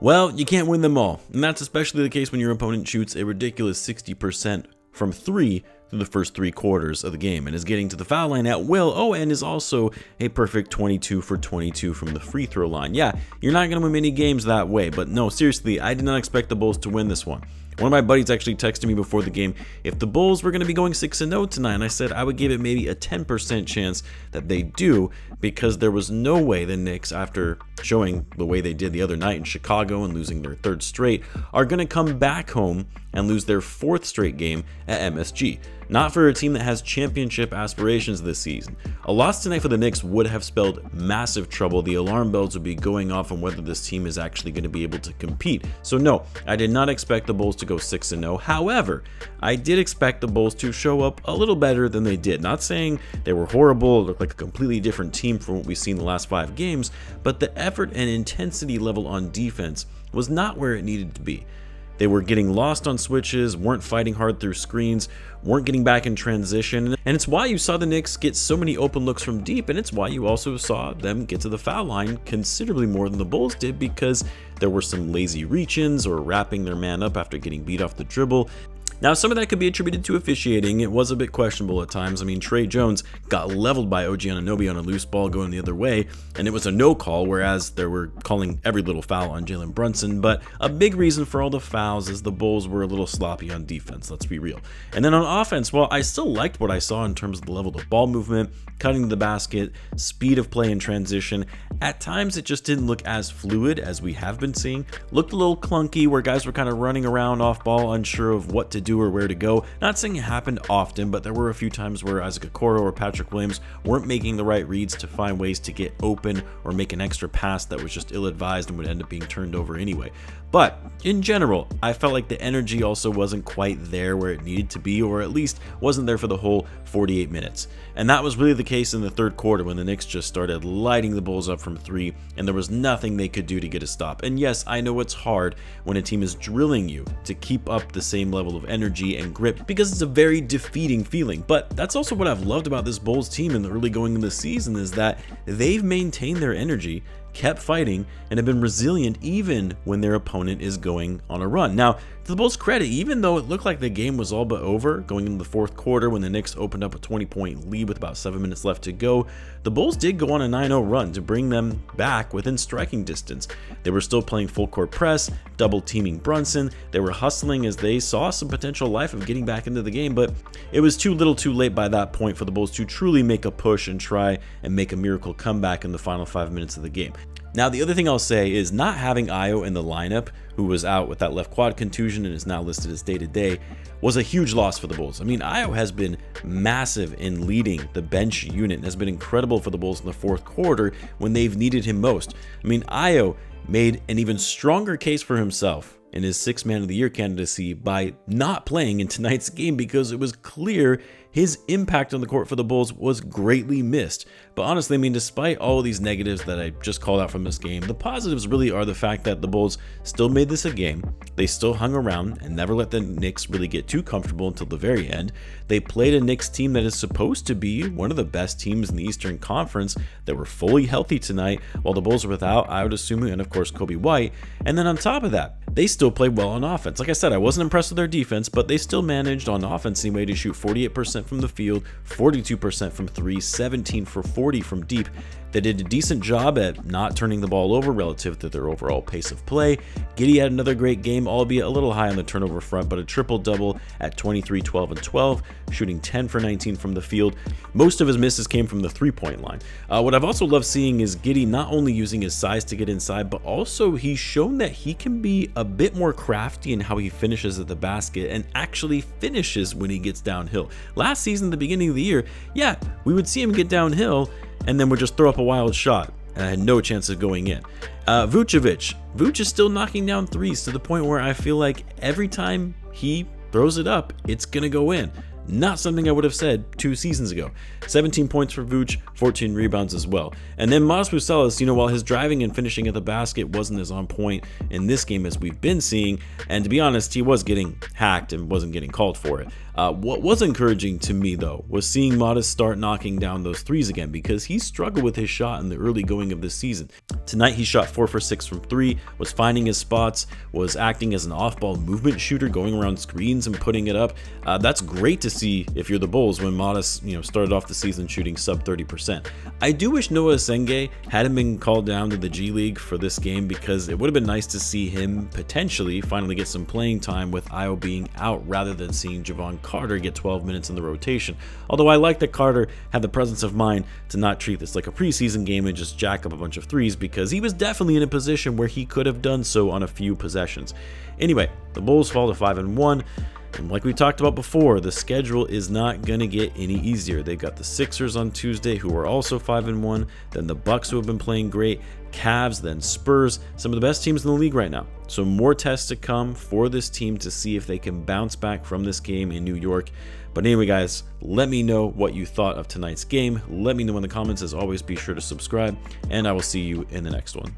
Well, you can't win them all, and that's especially the case when your opponent shoots a ridiculous 60% from 3 through the first 3 quarters of the game and is getting to the foul line at will. Oh, and is also a perfect 22 for 22 from the free throw line. Yeah, you're not going to win many games that way, but no, seriously, I did not expect the Bulls to win this one. One of my buddies actually texted me before the game if the Bulls were going to be going 6-0 tonight, and I said I would give it maybe a 10% chance that they do, because there was no way the Knicks, after showing the way they did the other night in Chicago and losing their 3rd straight, are going to come back home and lose their 4th straight game at MSG. Not for a team that has championship aspirations this season. A loss tonight for the Knicks would have spelled massive trouble. The alarm bells would be going off on whether this team is actually going to be able to compete. So no, I did not expect the Bulls to go 6-0. However, I did expect the Bulls to show up a little better than they did. Not saying they were horrible, looked like a completely different team from what we've seen the last 5 games, but the effort and intensity level on defense was not where it needed to be. They were getting lost on switches, weren't fighting hard through screens, weren't getting back in transition, and it's why you saw the Knicks get so many open looks from deep, and it's why you also saw them get to the foul line considerably more than the Bulls did, because there were some lazy reach-ins or wrapping their man up after getting beat off the dribble. Now, some of that could be attributed to officiating. It was a bit questionable at times. I mean, Trey Jones got leveled by OG Anunoby on a loose ball going the other way, and it was a no call, whereas they were calling every little foul on Jalen Brunson. But a big reason for all the fouls is the Bulls were a little sloppy on defense, let's be real. And then on offense, well, I still liked what I saw in terms of the level of ball movement, cutting to the basket, speed of play in transition. At times, it just didn't look as fluid as we have been seeing. Looked a little clunky, where guys were kind of running around off ball, unsure of what to do or where to go. Not saying it happened often, but there were a few times where Isaac Okoro or Patrick Williams weren't making the right reads to find ways to get open or make an extra pass that was just ill-advised and would end up being turned over anyway. But in general, I felt like the energy also wasn't quite there where it needed to be, or at least wasn't there for the whole 48 minutes. And that was really the case in the 3rd quarter, when the Knicks just started lighting the Bulls up from 3, and there was nothing they could do to get a stop. And yes, I know it's hard when a team is drilling you to keep up the same level of energy and grip, because it's a very defeating feeling. But that's also what I've loved about this Bulls team in the early going of the season, is that they've maintained their energy, kept fighting, and have been resilient even when their opponent is going on a run. Now, to the Bulls' credit, even though it looked like the game was all but over going into the 4th quarter when the Knicks opened up a 20-point lead with about 7 minutes left to go, the Bulls did go on a 9-0 run to bring them back within striking distance. They were still playing full court press, double teaming Brunson. They were hustling as they saw some potential life of getting back into the game, but it was too little too late by that point for the Bulls to truly make a push and try and make a miracle comeback in the final 5 minutes of the game. Now, the other thing I'll say is not having Ayo in the lineup, who was out with that left quad contusion and is now listed as day-to-day, was a huge loss for the Bulls. I mean, Ayo has been massive in leading the bench unit and has been incredible for the Bulls in the 4th quarter when they've needed him most. I mean, Ayo made an even stronger case for himself in his 6th Man of the Year candidacy by not playing in tonight's game, because it was clear his impact on the court for the Bulls was greatly missed. But honestly, I mean, despite all of these negatives that I just called out from this game, the positives really are the fact that the Bulls still made this a game. They still hung around and never let the Knicks really get too comfortable until the very end. They played a Knicks team that is supposed to be one of the best teams in the Eastern Conference that were fully healthy tonight, while the Bulls were without Ayo Dosunmu and of course Kobe White. And then on top of that, they still played well on offense. Like I said, I wasn't impressed with their defense, but they still managed on offense anyway to shoot 48% from the field, 42% from 3, 17 for 40 from deep. They did a decent job at not turning the ball over relative to their overall pace of play. Giddey had another great game, albeit a little high on the turnover front, but a triple-double at 23, 12, and 12, shooting 10 for 19 from the field. Most of his misses came from the three-point line. What I've also loved seeing is Giddey not only using his size to get inside, but also he's shown that he can be a bit more crafty in how he finishes at the basket and actually finishes when he gets downhill. Last season, the beginning of the year, yeah, we would see him get downhill and then would just throw up a wild shot, and I had no chance of going in. Vooch is still knocking down threes to the point where I feel like every time he throws it up, it's gonna go in. Not something I would have said 2 seasons ago. 17 points for Vooch, 14 rebounds as well. And then Mas Bucelis, while his driving and finishing at the basket wasn't as on point in this game as we've been seeing, and to be honest, he was getting hacked and wasn't getting called for it. What was encouraging to me, though, was seeing Modest start knocking down those threes again, because he struggled with his shot in the early going of this season. Tonight, he shot 4 for 6 from 3, was finding his spots, was acting as an off-ball movement shooter, going around screens and putting it up. That's great to see if you're the Bulls when Modest, started off the season shooting sub 30%. I do wish Noah Senge hadn't been called down to the G League for this game, because it would have been nice to see him potentially finally get some playing time with Io being out, rather than seeing Javon Carter get 12 minutes in the rotation. Although I like that Carter had the presence of mind to not treat this like a preseason game and just jack up a bunch of threes, because he was definitely in a position where he could have done so on a few possessions. Anyway, the Bulls fall to 5-1. And like we talked about before, the schedule is not going to get any easier. They got the Sixers on Tuesday, who are also 5-1, then the Bucks, who have been playing great, Cavs, then Spurs, some of the best teams in the league right now. So more tests to come for this team to see if they can bounce back from this game in New York. But anyway, guys, let me know what you thought of tonight's game. Let me know in the comments. As always, be sure to subscribe, and I will see you in the next one.